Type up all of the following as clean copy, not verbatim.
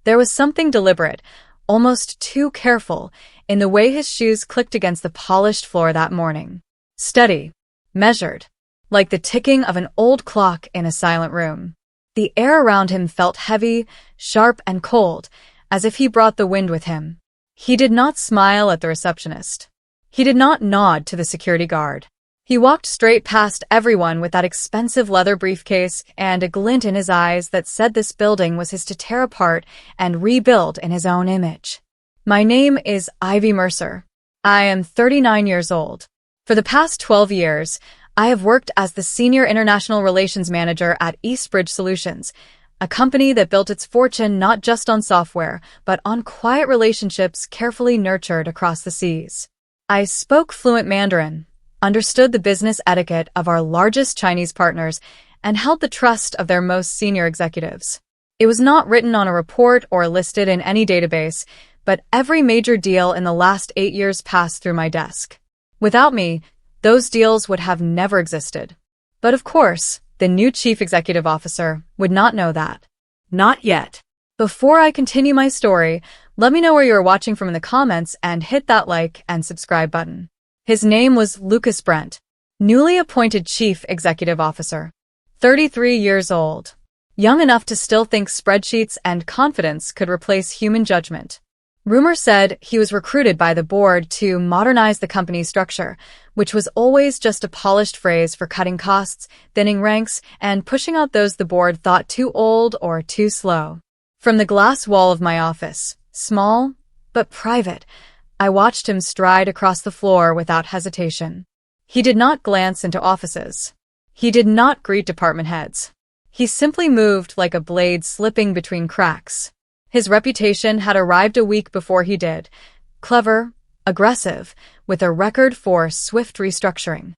There was something deliberate, almost too careful, in the way his shoes clicked against the polished floor that morning. Steady, measured, like the ticking of an old clock in a silent room. The air around him felt heavy, sharp, and cold, as if he brought the wind with him. He did not smile at the receptionist. He did not nod to the security guard. He walked straight past everyone with that expensive leather briefcase and a glint in his eyes that said this building was his to tear apart and rebuild in his own image. My name is Ivy Mercer. I am 39 years old. For the past 12 years, I have worked as the Senior International Relations Manager at Eastbridge Solutions, a company that built its fortune not just on software, but on quiet relationships carefully nurtured across the seas. I spoke fluent Mandarin, understood the business etiquette of our largest Chinese partners, and held the trust of their most senior executives. It was not written on a report or listed in any database, but every major deal in the last 8 years passed through my desk. Without me, those deals would have never existed. But of course, the new chief executive officer would not know that. Not yet. Before I continue my story, let me know where you are watching from in the comments and hit that like and subscribe button. His name was Lucas Brent, newly appointed Chief Executive Officer. 33 years old. Young enough to still think spreadsheets and confidence could replace human judgment. Rumor said he was recruited by the board to modernize the company's structure, which was always just a polished phrase for cutting costs, thinning ranks, and pushing out those the board thought too old or too slow. From the glass wall of my office, small but private, I watched him stride across the floor without hesitation. He did not glance into offices. He did not greet department heads. He simply moved like a blade slipping between cracks. His reputation had arrived a week before he did. Clever, aggressive, with a record for swift restructuring.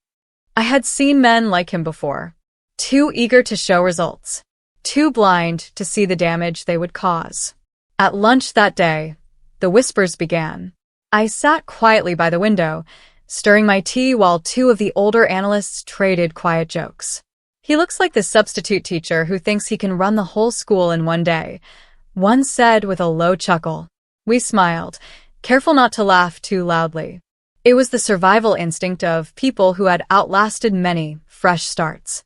I had seen men like him before. Too eager to show results. Too blind to see the damage they would cause. At lunch that day, the whispers began. I sat quietly by the window, stirring my tea while two of the older analysts traded quiet jokes. He looks like the substitute teacher who thinks he can run the whole school in one day, one said with a low chuckle. We smiled, careful not to laugh too loudly. It was the survival instinct of people who had outlasted many fresh starts.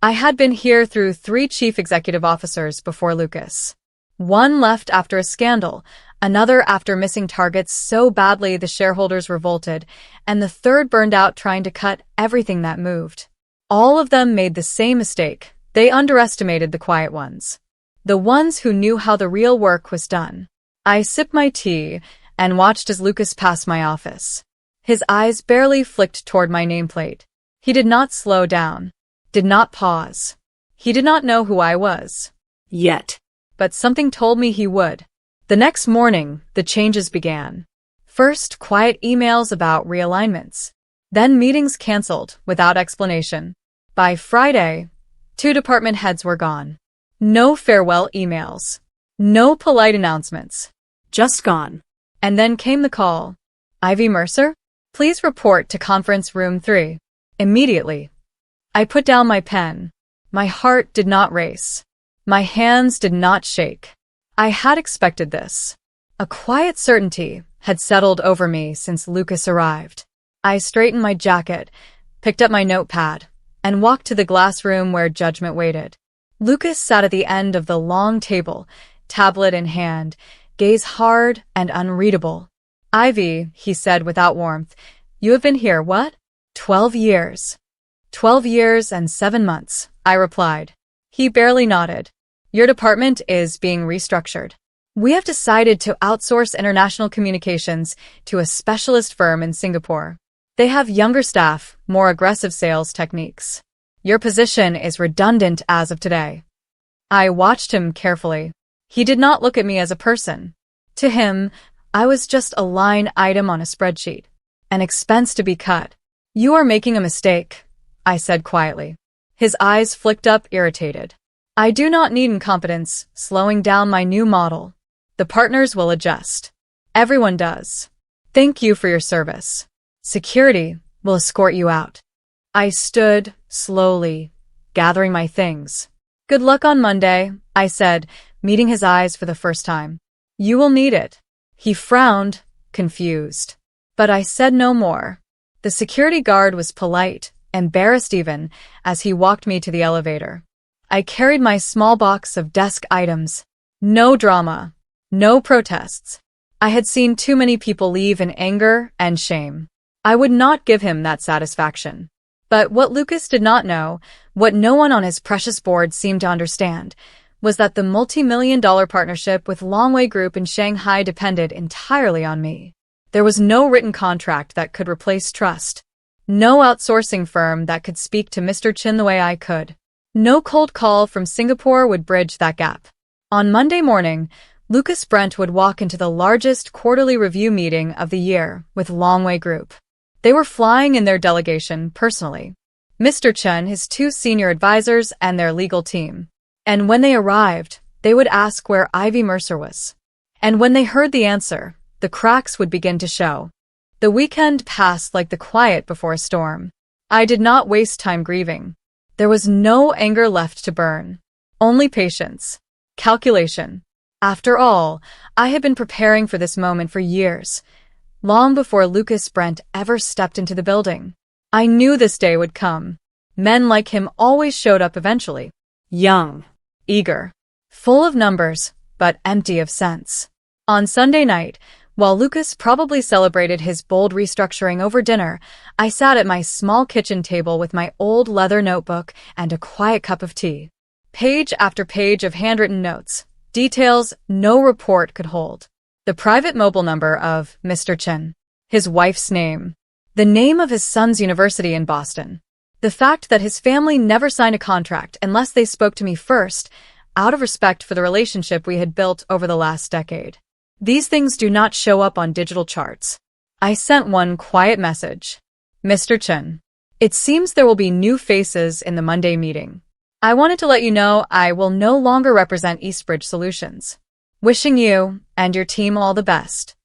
I had been here through 3 chief executive officers before Lucas. One left after a scandal, another after missing targets so badly the shareholders revolted, and the third burned out trying to cut everything that moved. All of them made the same mistake. They underestimated the quiet ones. The ones who knew how the real work was done. I sipped my tea and watched as Lucas passed my office. His eyes barely flicked toward my nameplate. He did not slow down. Did not pause. He did not know who I was. Yet. But something told me he would. The next morning, the changes began. First, quiet emails about realignments. Then meetings canceled without explanation. By Friday, 2 department heads were gone. No farewell emails. No polite announcements. Just gone. And then came the call. Ivy Mercer? Please report to conference room 3. Immediately. I put down my pen. My heart did not race. My hands did not shake. I had expected this. A quiet certainty had settled over me since Lucas arrived. I straightened my jacket, picked up my notepad, and walked to the glass room where judgment waited. Lucas sat at the end of the long table, tablet in hand, gaze hard and unreadable. Ivy, he said without warmth, you have been here, what? 12 years. 12 years and 7 months, I replied. He barely nodded. Your department is being restructured. We have decided to outsource international communications to a specialist firm in Singapore. They have younger staff, more aggressive sales techniques. Your position is redundant as of today. I watched him carefully. He did not look at me as a person. To him, I was just a line item on a spreadsheet, an expense to be cut. You are making a mistake, I said quietly. His eyes flicked up, irritated. I do not need incompetence slowing down my new model. The partners will adjust. Everyone does. Thank you for your service. Security will escort you out. I stood, slowly, gathering my things. Good luck on Monday, I said, meeting his eyes for the first time. "You will need it." He frowned, confused. But I said no more. The security guard was polite, embarrassed even, as he walked me to the elevator. I carried my small box of desk items. No drama. No protests. I had seen too many people leave in anger and shame. I would not give him that satisfaction. But what Lucas did not know, what no one on his precious board seemed to understand, was that the multi-million-dollar partnership with Longway Group in Shanghai depended entirely on me. There was no written contract that could replace trust. No outsourcing firm that could speak to Mr. Chin the way I could. No cold call from Singapore would bridge that gap. On Monday morning, Lucas Brent would walk into the largest quarterly review meeting of the year with Longway Group. They were flying in their delegation personally. Mr. Chen, his two senior advisors, and their legal team. And when they arrived, they would ask where Ivy Mercer was. And when they heard the answer, the cracks would begin to show. The weekend passed like the quiet before a storm. I did not waste time grieving. There was no anger left to burn. Only patience. Calculation. After all, I had been preparing for this moment for years, long before Lucas Brent ever stepped into the building. I knew this day would come. Men like him always showed up eventually. Young. Eager. Full of numbers, but empty of sense. On Sunday night, while Lucas probably celebrated his bold restructuring over dinner, I sat at my small kitchen table with my old leather notebook and a quiet cup of tea. Page after page of handwritten notes, details no report could hold. The private mobile number of Mr. Chen, his wife's name, the name of his son's university in Boston, the fact that his family never signed a contract unless they spoke to me first, out of respect for the relationship we had built over the last decade. These things do not show up on digital charts. I sent one quiet message. Mr. Chen, it seems there will be new faces in the Monday meeting. I wanted to let you know I will no longer represent Eastbridge Solutions. Wishing you and your team all the best.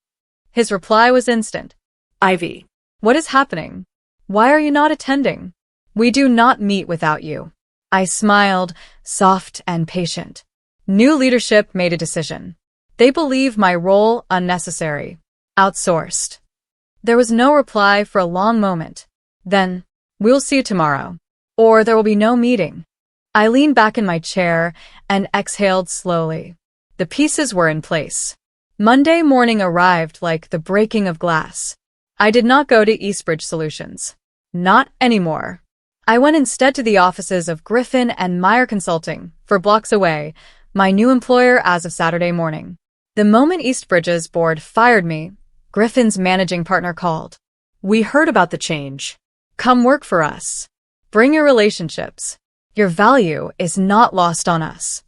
His reply was instant. Ivy, what is happening? Why are you not attending? We do not meet without you. I smiled, soft and patient. New leadership made a decision. They believe my role unnecessary. Outsourced. There was no reply for a long moment. Then, we'll see you tomorrow. Or there will be no meeting. I leaned back in my chair and exhaled slowly. The pieces were in place. Monday morning arrived like the breaking of glass. I did not go to Eastbridge Solutions. Not anymore. I went instead to the offices of Griffin and Meyer Consulting, 4 blocks away, my new employer as of Saturday morning. The moment Eastbridge's board fired me, Griffin's managing partner called. We heard about the change. Come work for us. Bring your relationships. Your value is not lost on us.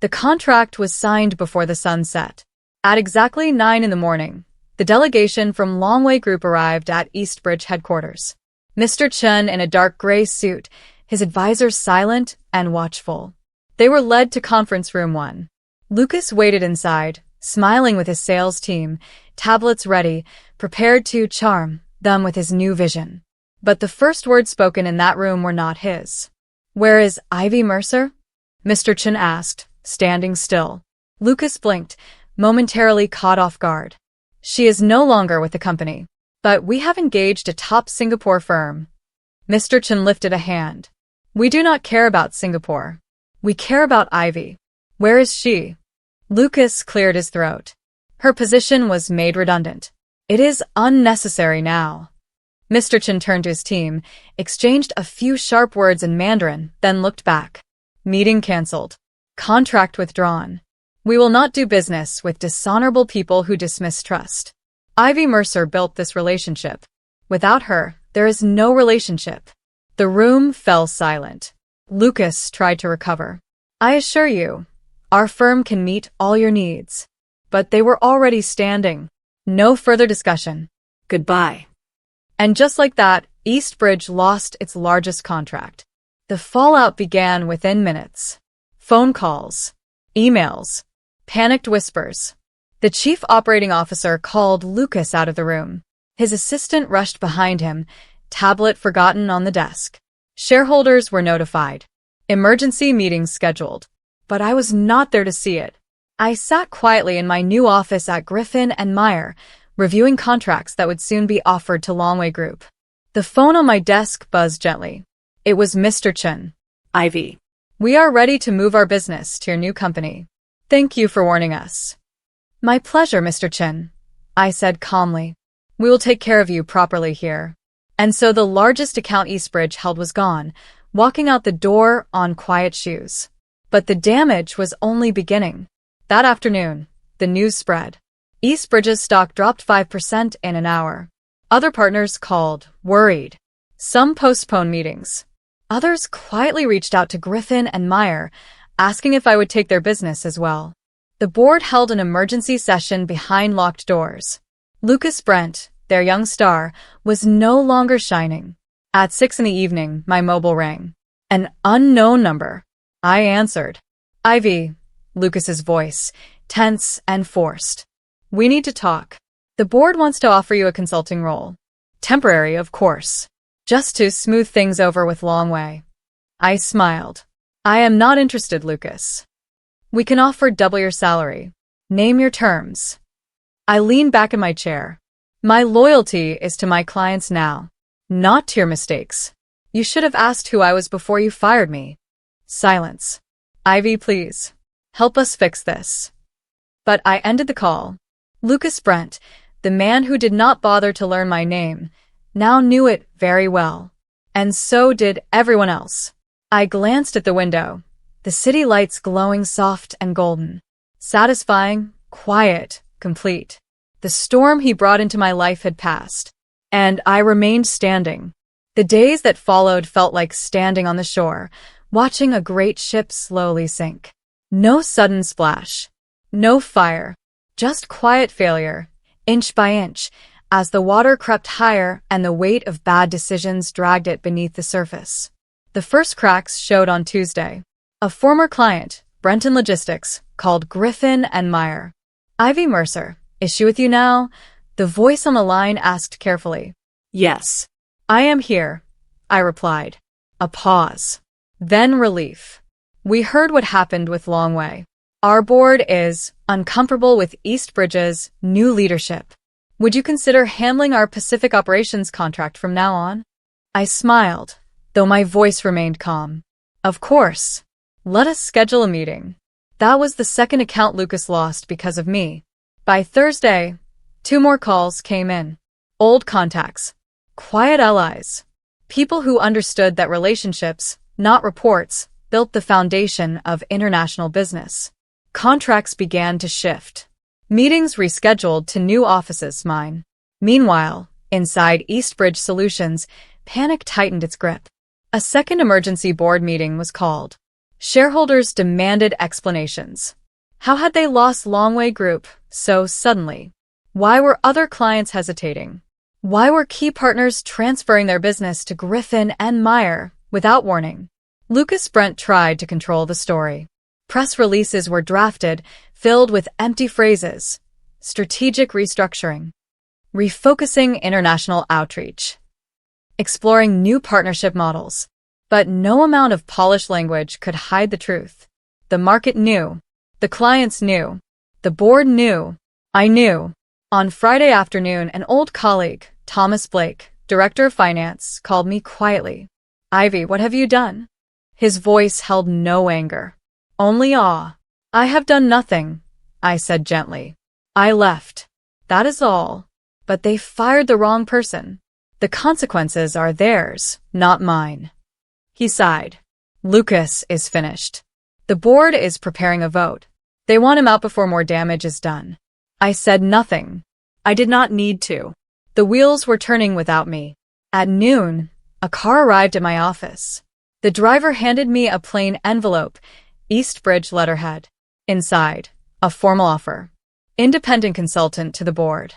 The contract was signed before the sun set. At exactly 9 in the morning, the delegation from Longway Group arrived at Eastbridge headquarters. Mr. Chen in a dark gray suit, his advisors silent and watchful. They were led to conference room 1. Lucas waited inside, smiling with his sales team, tablets ready, prepared to charm them with his new vision. But the first words spoken in that room were not his. Where is Ivy Mercer? Mr. Chen asked, standing still. Lucas blinked, momentarily caught off guard. She is no longer with the company, but we have engaged a top Singapore firm. Mr. Chen lifted a hand. We do not care about Singapore. We care about Ivy. Where is she? Lucas cleared his throat. Her position was made redundant. It is unnecessary now. Mr. Chen turned to his team, exchanged a few sharp words in Mandarin, then looked back. Meeting cancelled. Contract withdrawn. We will not do business with dishonorable people who dismiss trust. Ivy Mercer built this relationship. Without her, there is no relationship. The room fell silent. Lucas tried to recover. I assure you, our firm can meet all your needs. But they were already standing. No further discussion. Goodbye. And just like that, Eastbridge lost its largest contract. The fallout began within minutes. Phone calls, emails, panicked whispers. The chief operating officer called Lucas out of the room. His assistant rushed behind him, tablet forgotten on the desk. Shareholders were notified. Emergency meetings scheduled. but I was not there to see it. I sat quietly in my new office at Griffin and Meyer, reviewing contracts that would soon be offered to Longway Group. The phone on my desk buzzed gently. It was Mr. Chen. Ivy. We are ready to move our business to your new company. Thank you for warning us. My pleasure, Mr. Chen, I said calmly. We will take care of you properly here. And so the largest account Eastbridge held was gone, walking out the door on quiet shoes. But the damage was only beginning. That afternoon, the news spread. Eastbridge's stock dropped 5% in an hour. Other partners called, worried. Some postponed meetings. Others quietly reached out to Griffin and Meyer, asking if I would take their business as well. The board held an emergency session behind locked doors. Lucas Brent, their young star, was no longer shining. At 6 p.m, my mobile rang. An unknown number. I answered. Ivy, Lucas's voice, tense and forced. We need to talk. The board wants to offer you a consulting role. Temporary, of course. Just to smooth things over with Longway. I smiled. I am not interested, Lucas. We can offer double your salary. Name your terms. I leaned back in my chair. My loyalty is to my clients now, not to your mistakes. You should have asked who I was before you fired me. Silence. Ivy, please. Help us fix this. But I ended the call. Lucas Brent, the man who did not bother to learn my name, now knew it very well. And so did everyone else. I glanced at the window, the city lights glowing soft and golden. Satisfying, quiet, complete. The storm he brought into my life had passed. And I remained standing. The days that followed felt like standing on the shore, watching a great ship slowly sink. No sudden splash. No fire. Just quiet failure, inch by inch, as the water crept higher and the weight of bad decisions dragged it beneath the surface. The first cracks showed on Tuesday. A former client, Brenton Logistics, called Griffin and Meyer. Ivy Mercer, is she with you now? The voice on the line asked carefully. Yes. I am here, I replied. A pause. Then relief. We heard what happened with Longway. Our board is uncomfortable with Eastbridge's new leadership. Would you consider handling our Pacific operations contract from now on? I smiled, though my voice remained calm. Of course. Let us schedule a meeting. That was the second account Lucas lost because of me. By Thursday, 2 more calls came in. Old contacts. Quiet allies. People who understood that relationships, not reports, built the foundation of international business. Contracts began to shift. Meetings rescheduled to new offices mine. Meanwhile, inside Eastbridge Solutions, panic tightened its grip. A second emergency board meeting was called. Shareholders demanded explanations. How had they lost Longway Group so suddenly? Why were other clients hesitating? Why were key partners transferring their business to Griffin and Meyer without warning? Lucas Brent tried to control the story. Press releases were drafted, filled with empty phrases. Strategic restructuring. Refocusing international outreach. Exploring new partnership models. But no amount of polished language could hide the truth. The market knew. The clients knew. The board knew. I knew. On Friday afternoon, an old colleague, Thomas Blake, director of finance, called me quietly. Ivy, what have you done? His voice held no anger. Only awe. I have done nothing, I said gently. I left. That is all. But they fired the wrong person. The consequences are theirs, not mine. He sighed. Lucas is finished. The board is preparing a vote. They want him out before more damage is done. I said nothing. I did not need to. The wheels were turning without me. At noon, a car arrived at my office. The driver handed me a plain envelope, Eastbridge letterhead. Inside, a formal offer. Independent consultant to the board.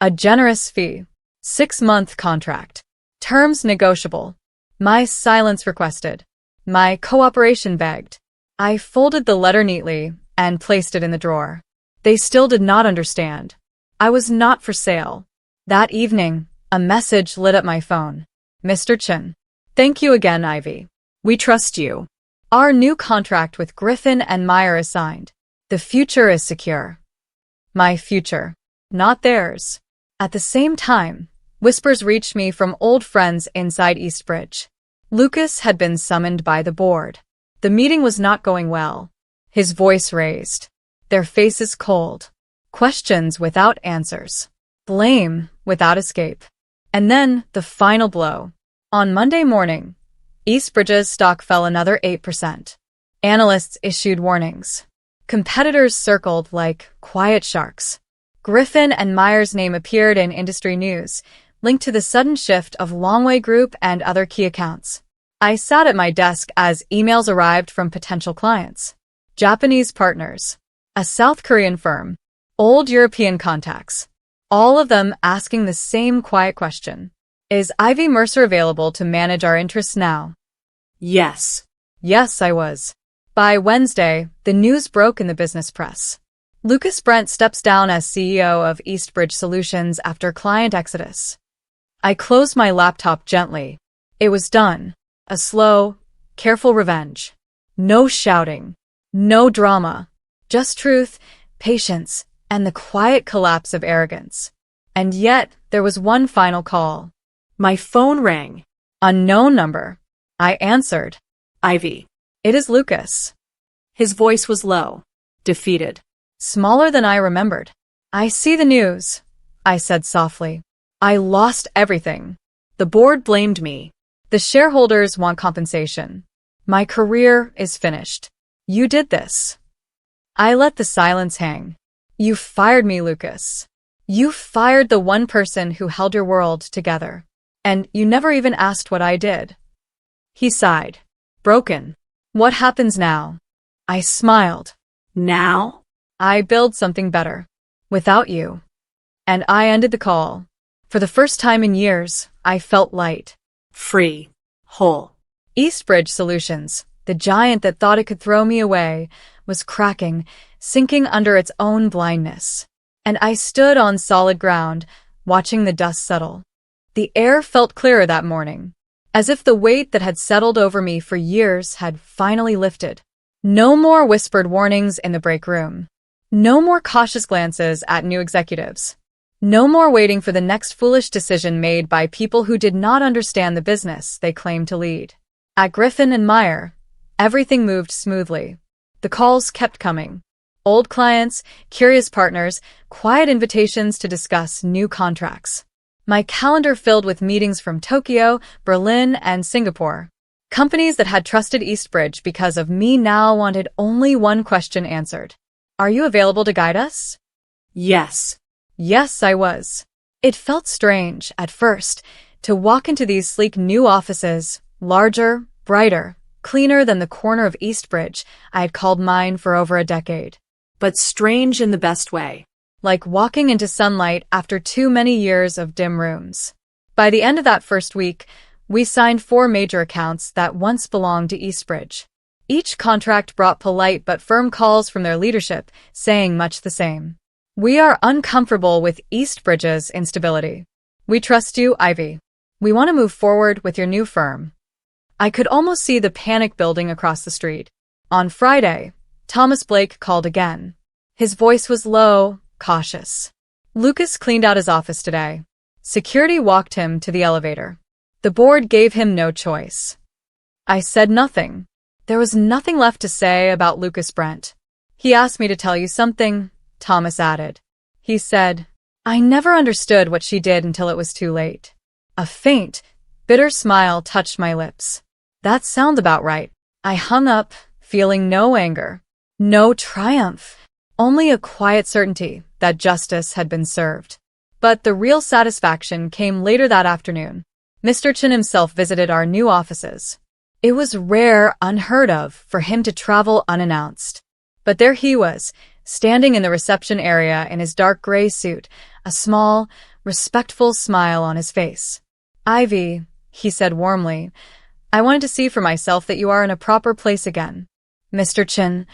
A generous fee. 6-month contract. Terms negotiable. My silence requested. My cooperation begged. I folded the letter neatly and placed it in the drawer. They still did not understand. I was not for sale. That evening, a message lit up my phone. Mr. Chen. Thank you again, Ivy. We trust you. Our new contract with Griffin and Meyer is signed. The future is secure. My future, not theirs. At the same time, whispers reached me from old friends inside Eastbridge. Lucas had been summoned by the board. The meeting was not going well. His voice raised. Their faces cold. Questions without answers. Blame without escape. And then the final blow. On Monday morning, Eastbridge's stock fell another 8%. Analysts issued warnings. Competitors circled like quiet sharks. Griffin and Meyer's name appeared in industry news, linked to the sudden shift of Longway Group and other key accounts. I sat at my desk as emails arrived from potential clients. Japanese partners, a South Korean firm, old European contacts, all of them asking the same quiet question. Is Ivy Mercer available to manage our interests now? Yes. Yes, I was. By Wednesday, the news broke in the business press. Lucas Brent steps down as CEO of Eastbridge Solutions after client exodus. I closed my laptop gently. It was done. A slow, careful revenge. No shouting. No drama. Just truth, patience, and the quiet collapse of arrogance. And yet, there was one final call. My phone rang. Unknown number. I answered. Ivy. It is Lucas. His voice was low, defeated. Smaller than I remembered. I see the news, I said softly. I lost everything. The board blamed me. The shareholders want compensation. My career is finished. You did this. I let the silence hang. You fired me, Lucas. You fired the one person who held your world together. And you never even asked what I did. He sighed. Broken. What happens now? I smiled. Now? I build something better. Without you. And I ended the call. For the first time in years, I felt light. Free. Whole. Eastbridge Solutions, the giant that thought it could throw me away, was cracking, sinking under its own blindness. And I stood on solid ground, watching the dust settle. The air felt clearer that morning, as if the weight that had settled over me for years had finally lifted. No more whispered warnings in the break room. No more cautious glances at new executives. No more waiting for the next foolish decision made by people who did not understand the business they claimed to lead. At Griffin and Meyer, everything moved smoothly. The calls kept coming. Old clients, curious partners, quiet invitations to discuss new contracts. My calendar filled with meetings from Tokyo, Berlin, and Singapore. Companies that had trusted Eastbridge because of me now wanted only one question answered. Are you available to guide us? Yes. Yes, I was. It felt strange, at first, to walk into these sleek new offices, larger, brighter, cleaner than the corner of Eastbridge I had called mine for over a decade. But strange in the best way. Like walking into sunlight after too many years of dim rooms. By the end of that first week, we signed 4 major accounts that once belonged to Eastbridge. Each contract brought polite but firm calls from their leadership, saying much the same. We are uncomfortable with Eastbridge's instability. We trust you, Ivy. We want to move forward with your new firm. I could almost see the panic building across the street. On Friday, Thomas Blake called again. His voice was low, cautious. Lucas cleaned out his office today. Security walked him to the elevator. The board gave him no choice. I said nothing. There was nothing left to say about Lucas Brent. He asked me to tell you something, Thomas added. He said, I never understood what she did until it was too late. A faint, bitter smile touched my lips. That sounds about right. I hung up, feeling no anger, no triumph, only a quiet certainty that justice had been served. But the real satisfaction came later that afternoon. Mr. Chen himself visited our new offices. It was rare, unheard of, for him to travel unannounced. But there he was, standing in the reception area in his dark gray suit, a small, respectful smile on his face. Ivy, he said warmly, I wanted to see for myself that you are in a proper place again. Mr. Chen,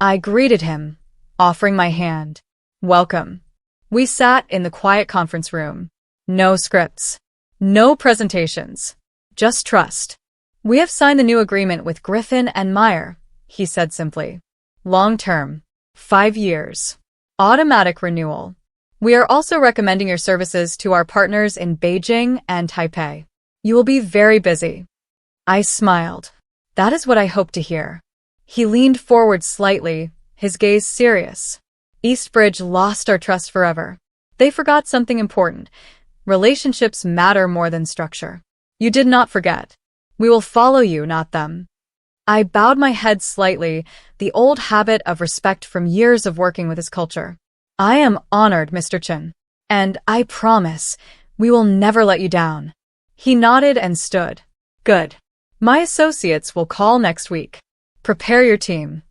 I greeted him, offering my hand. Welcome. We sat in the quiet conference room. No scripts. No presentations. Just trust. We have signed the new agreement with Griffin and Meyer, he said simply. Long term. 5 years. Automatic renewal. We are also recommending your services to our partners in Beijing and Taipei. You will be very busy. I smiled. That is what I hoped to hear. He leaned forward slightly, his gaze serious. Eastbridge lost our trust forever. They forgot something important. Relationships matter more than structure. You did not forget. We will follow you, not them. I bowed my head slightly, the old habit of respect from years of working with his culture. I am honored, Mr. Chen. And I promise, we will never let you down. He nodded and stood. Good. My associates will call next week. Prepare your team.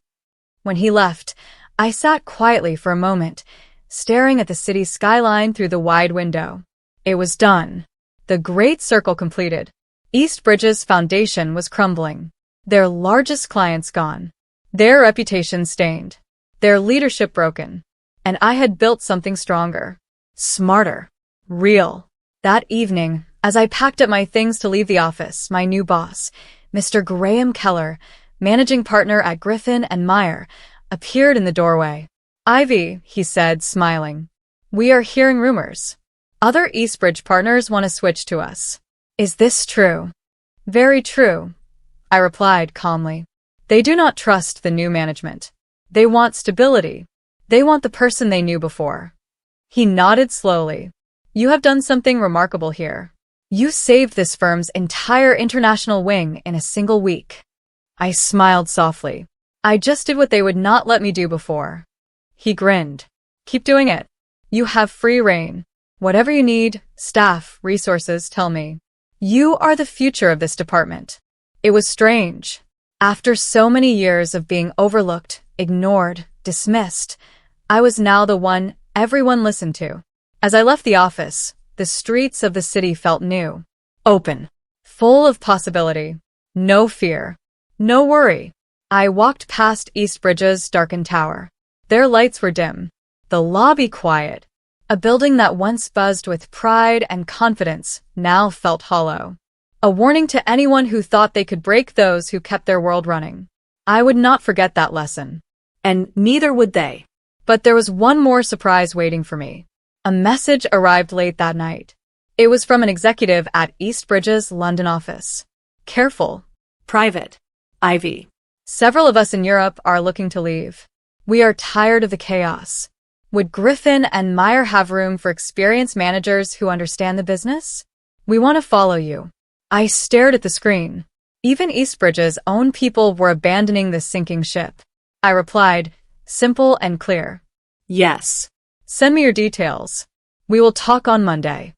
When he left, I sat quietly for a moment, staring at the city skyline through the wide window. It was done. The great circle completed. Eastbridge's foundation was crumbling. Their largest clients gone. Their reputation stained. Their leadership broken. And I had built something stronger. Smarter. Real. That evening, as I packed up my things to leave the office, my new boss, Mr. Graham Keller, managing partner at Griffin and Meyer, appeared in the doorway. Ivy, he said, smiling. We are hearing rumors. Other Eastbridge partners want to switch to us. Is this true? Very true, I replied calmly. They do not trust the new management. They want stability. They want the person they knew before. He nodded slowly. You have done something remarkable here. You saved this firm's entire international wing in a single week. I smiled softly. I just did what they would not let me do before. He grinned. Keep doing it. You have free rein. Whatever you need, staff, resources, tell me. You are the future of this department. It was strange. After so many years of being overlooked, ignored, dismissed, I was now the one everyone listened to. As I left the office, the streets of the city felt new, open, full of possibility. No fear, no worry. I walked past Eastbridge's darkened tower. Their lights were dim, the lobby quiet. A building that once buzzed with pride and confidence now felt hollow. A warning to anyone who thought they could break those who kept their world running. I would not forget that lesson. And neither would they. But there was one more surprise waiting for me. A message arrived late that night. It was from an executive at Eastbridge's London office. Careful. Private. Ivy. Several of us in Europe are looking to leave. We are tired of the chaos. Would Griffin and Meyer have room for experienced managers who understand the business? We want to follow you. I stared at the screen. Even Eastbridge's own people were abandoning the sinking ship. I replied, simple and clear. Yes. Send me your details. We will talk on Monday.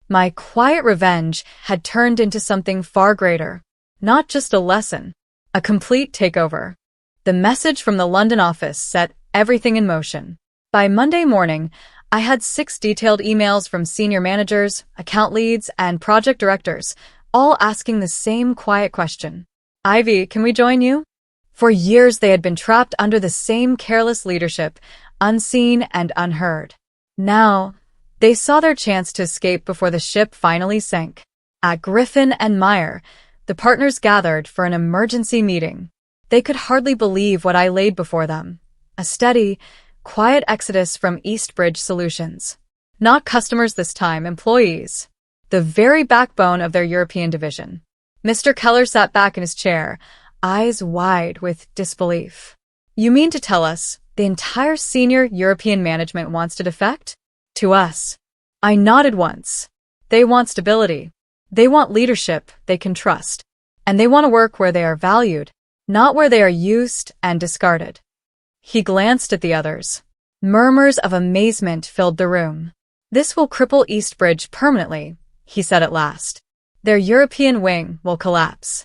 My quiet revenge had turned into something far greater. Not just a lesson. A complete takeover. The message from the London office set everything in motion. By Monday morning, I had 6 detailed emails from senior managers, account leads, and project directors, all asking the same quiet question. Ivy, can we join you? For years they had been trapped under the same careless leadership, unseen and unheard. Now, they saw their chance to escape before the ship finally sank. At Griffin and Meyer, the partners gathered for an emergency meeting. They could hardly believe what I laid before them. A steady, quiet exodus from Eastbridge Solutions. Not customers this time, employees. The very backbone of their European division. Mr. Keller sat back in his chair, eyes wide with disbelief. You mean to tell us the entire senior European management wants to defect? To us. I nodded once. They want stability. They want leadership they can trust. And they want to work where they are valued, not where they are used and discarded. He glanced at the others. Murmurs of amazement filled the room. This will cripple Eastbridge permanently, he said at last. Their European wing will collapse.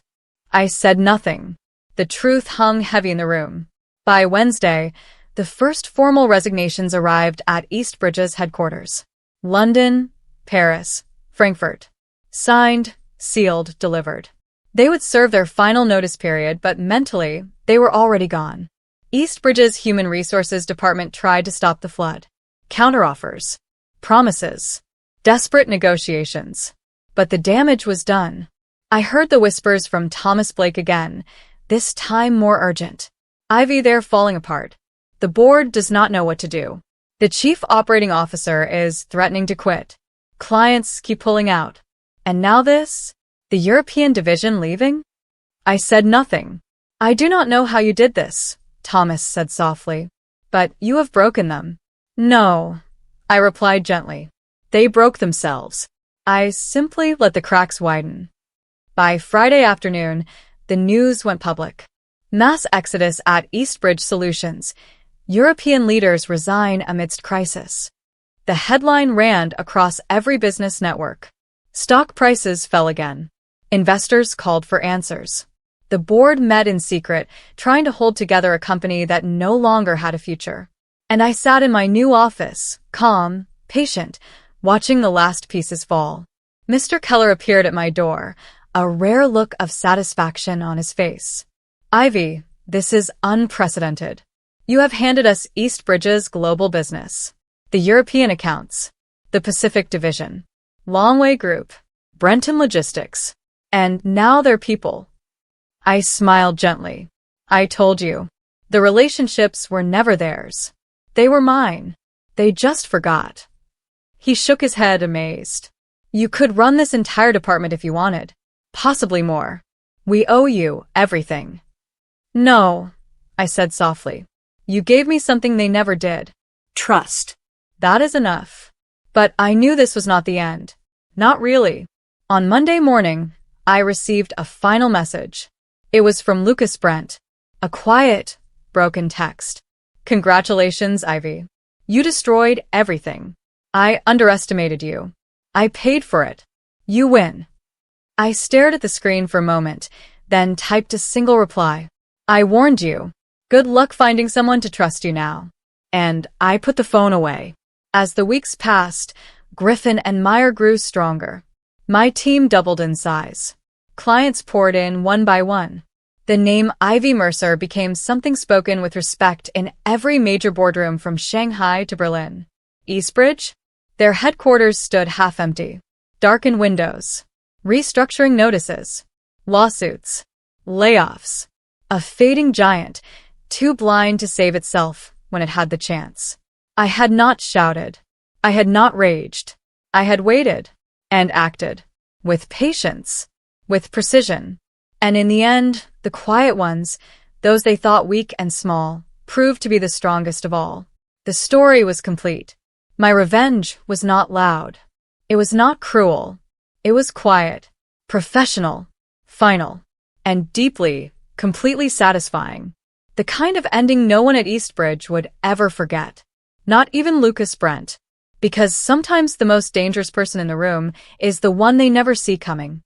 I said nothing. The truth hung heavy in the room. By Wednesday, the first formal resignations arrived at Eastbridge's headquarters. London, Paris, Frankfurt. Signed, sealed, delivered. They would serve their final notice period, but mentally, they were already gone. Eastbridge's Human Resources Department tried to stop the flood. Counteroffers. Promises. Desperate negotiations. But the damage was done. I heard the whispers from Thomas Blake again, this time more urgent. Ivy, they're falling apart. The board does not know what to do. The chief operating officer is threatening to quit. Clients keep pulling out. And now this? The European division leaving? I said nothing. I do not know how you did this, Thomas said softly. But you have broken them. No, I replied gently. They broke themselves. I simply let the cracks widen. By Friday afternoon, the news went public. Mass exodus at Eastbridge Solutions. European leaders resign amidst crisis. The headline ran across every business network. Stock prices fell again. Investors called for answers. The board met in secret, trying to hold together a company that no longer had a future. And I sat in my new office, calm, patient, watching the last pieces fall. Mr. Keller appeared at my door, a rare look of satisfaction on his face. Ivy, this is unprecedented. You have handed us Eastbridge's global business, the European accounts, the Pacific Division, Longway Group, Brenton Logistics, and now their people. I smiled gently. I told you. The relationships were never theirs. They were mine. They just forgot. He shook his head, amazed. You could run this entire department if you wanted. Possibly more. We owe you everything. No, I said softly. You gave me something they never did. Trust. That is enough. But I knew this was not the end. Not really. On Monday morning, I received a final message. It was from Lucas Brent. A quiet, broken text. Congratulations, Ivy. You destroyed everything. I underestimated you. I paid for it. You win. I stared at the screen for a moment, then typed a single reply. I warned you. Good luck finding someone to trust you now. And I put the phone away. As the weeks passed, Griffin and Meyer grew stronger. My team doubled in size. Clients poured in one by one. The name Ivy Mercer became something spoken with respect in every major boardroom from Shanghai to Berlin. Eastbridge? Their headquarters stood half empty. Darkened windows. Restructuring notices. Lawsuits. Layoffs. A fading giant, too blind to save itself when it had the chance. I had not shouted. I had not raged. I had waited and acted. With patience. With precision. And in the end, the quiet ones, those they thought weak and small, proved to be the strongest of all. The story was complete. My revenge was not loud. It was not cruel. It was quiet, professional, final, and deeply, completely satisfying. The kind of ending no one at Eastbridge would ever forget. Not even Lucas Brent. Because sometimes the most dangerous person in the room is the one they never see coming.